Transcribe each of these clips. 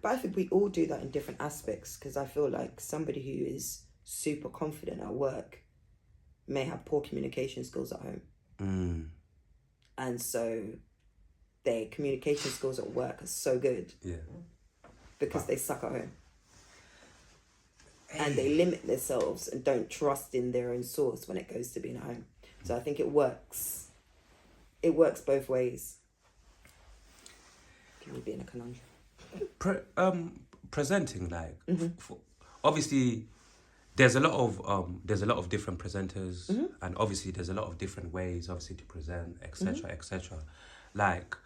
But I think we all do that in different aspects, because I feel like somebody who is super confident at work may have poor communication skills at home. And so their communication skills at work are so good because they suck at home. And they limit themselves and don't trust in their own source when it goes to being at home. So I think it works. It works both ways. Can you be in a conundrum? Presenting, like, obviously there's a lot of different presenters, and obviously there's a lot of different ways, obviously, to present, etc., etc. Like,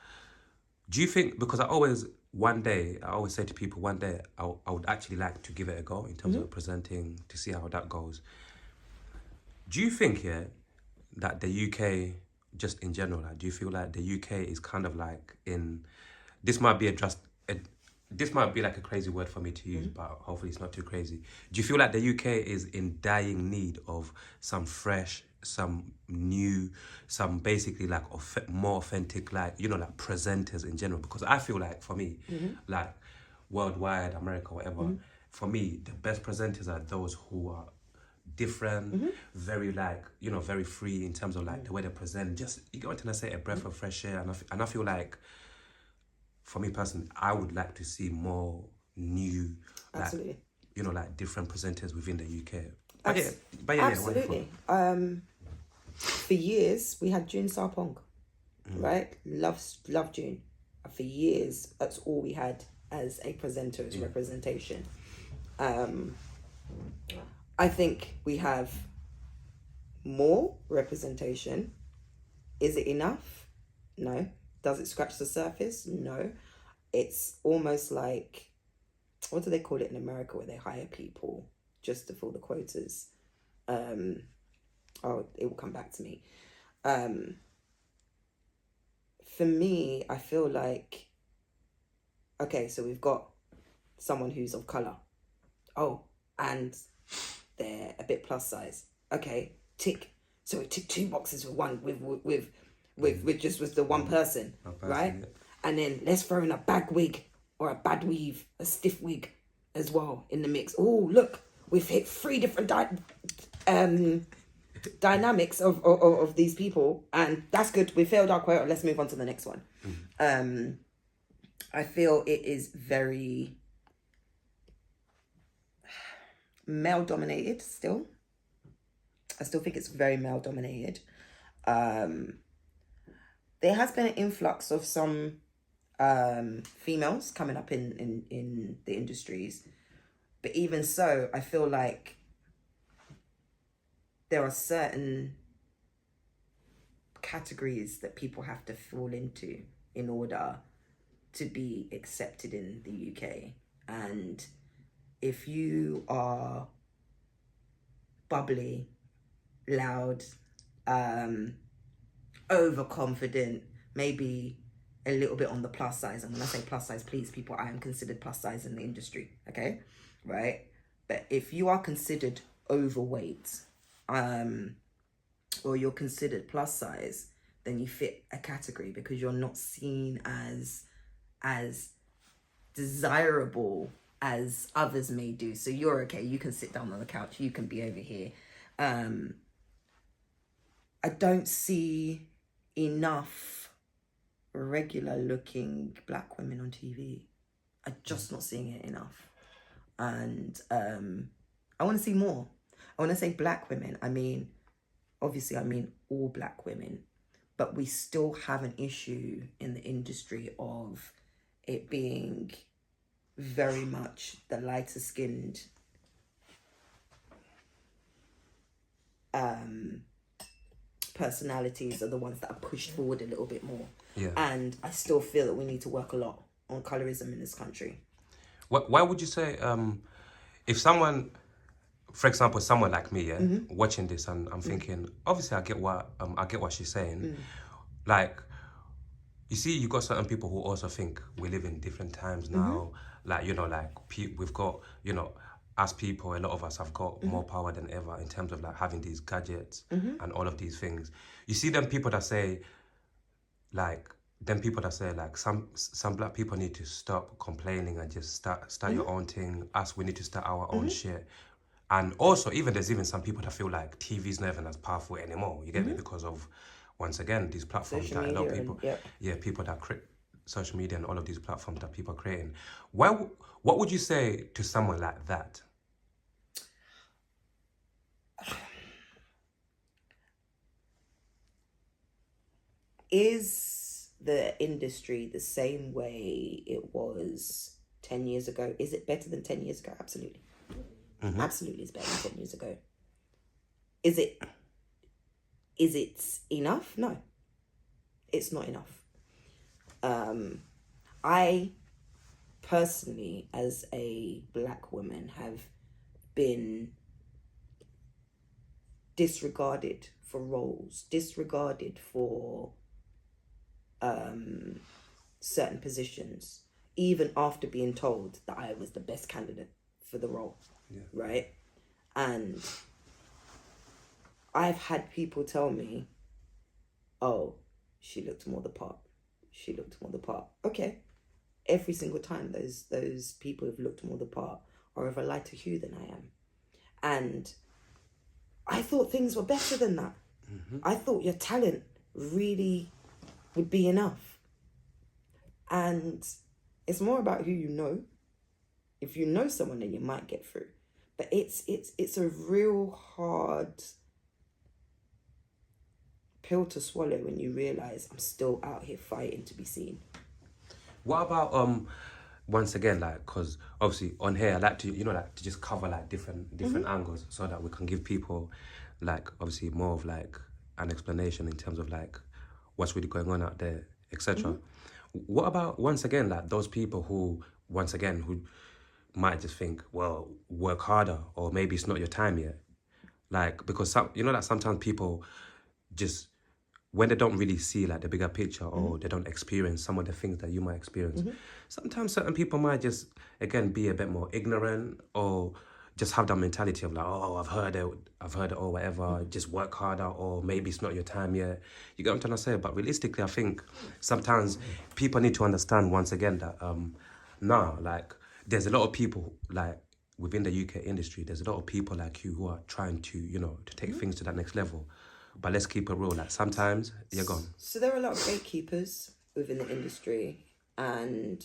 do you think, because I always say to people, one day I would actually like to give it a go in terms of presenting, to see how that goes. Do you think, that the UK, just in general, like, do you feel like the UK is kind of like in, this might be this might be like a crazy word for me to use, but hopefully it's not too crazy. Do you feel like the UK is in dying need of some fresh, some new, some basically like more authentic, like, like presenters in general? Because I feel like, for me, like worldwide, America, whatever, for me, the best presenters are those who are different, very like, very free in terms of like the way they present. Just, you get what I say, a breath of fresh air. And I feel like, for me personally, I would like to see more new, like, like different presenters within the UK. But yeah, absolutely. For years we had June Sarpong, right? Love June. For years, that's all we had as a presenter, as representation. I think we have more representation. Is it enough? No. Does it scratch the surface? No. It's almost like, what do they call it in America, where they hire people just to fill the quotas? It will come back to me. For me, I feel like, okay, so we've got someone who's of colour. Oh, and they're a bit plus size. Okay, tick. So we tick 2 boxes with just the one person, right? Yeah. And then let's throw in a bag wig or a bad weave, a stiff wig as well in the mix. Oh, look, we've hit 3 different dynamics of these people, and that's good. We failed our quota. Let's move on to the next one. I feel it is very male dominated still. I still think it's very male dominated. There has been an influx of some females coming up in the industries, but even so, I feel like there are certain categories that people have to fall into in order to be accepted in the UK. And if you are bubbly, loud, overconfident, maybe a little bit on the plus size. And when I say plus size, please, people, I am considered plus size in the industry, okay? Right? But if you are considered overweight, or you're considered plus size, then you fit a category because you're not seen as desirable as others may do. So you're okay, you can sit down on the couch, you can be over here. I don't see enough regular looking black women on TV. I'm just not seeing it enough. And I want to see more. I want to say black women. I mean all black women. But we still have an issue in the industry of it being very much the lighter skinned personalities are the ones that are pushed forward a little bit more. Yeah. And I still feel that we need to work a lot on colorism in this country. Why would you say, if someone, for example, someone like me, watching this, and I'm thinking, obviously I get what she's saying. Like, you see, you got certain people who also think we live in different times now. Like, we've got, as people, a lot of us have got more power than ever in terms of like having these gadgets and all of these things. You see them people that say, like, then people that say like some black people need to stop complaining and just start your own thing. Us, we need to start our own shit. And also, there's even some people that feel like TV's not even as powerful anymore. You get me? Because of, once again, these platforms Social that a lot of media people, and yep. people that create social media and all of these platforms that people are creating. What would you say to someone like that? Is the industry the same way it was 10 years ago? Is it better than 10 years ago? Absolutely. Absolutely, it's better than 10 years ago. Is it enough? No, it's not enough. I personally, as a black woman, have been disregarded for roles, disregarded for certain positions, even after being told that I was the best candidate for the role. Yeah. Right? And I've had people tell me, oh, she looked more the part. She looked more the part. Okay. Every single time those people have looked more the part are of a lighter hue than I am. And I thought things were better than that. I thought your talent really would be enough. And it's more about who you know. If you know someone, then you might get through. But it's a real hard pill to swallow when you realize I'm still out here fighting to be seen. What about once again, like, because obviously on here I like to like to just cover like different angles so that we can give people like obviously more of like an explanation in terms of like what's really going on out there, etc. What about once again like those people who might just think, well, work harder, or maybe it's not your time yet, like, because that sometimes people just, when they don't really see like the bigger picture, or they don't experience some of the things that you might experience, sometimes certain people might just again be a bit more ignorant, or just have that mentality of like, oh, I've heard it, or whatever, just work harder, or maybe it's not your time yet. You get what I'm trying to say? But realistically, I think sometimes people need to understand once again that like there's a lot of people like within the UK industry, there's a lot of people like you who are trying to, to take things to that next level. But let's keep it real. Like sometimes you're gone. So there are a lot of gatekeepers within the industry, and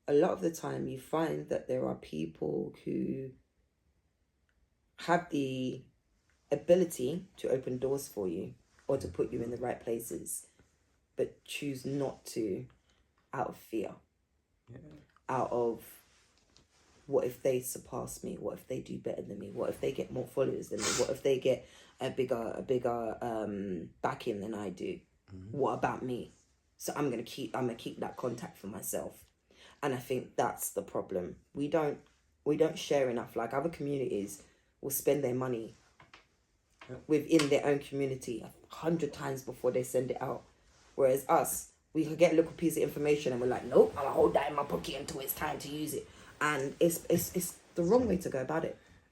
a lot of the time you find that there are people who have the ability to open doors for you or to put you in the right places, but choose not to out of fear. Out of, what if they surpass me? What if they do better than me? What if they get more followers than me? What if they get a bigger backing than I do? What about me? So I'm gonna keep that contact for myself. And I think that's the problem. We don't share enough. Like other communities will spend their money within their own community 100 times before they send it out. Whereas us, we can get a little piece of information and we're like, nope, I'm gonna hold that in my pocket until it's time to use it. And it's the wrong way to go about it.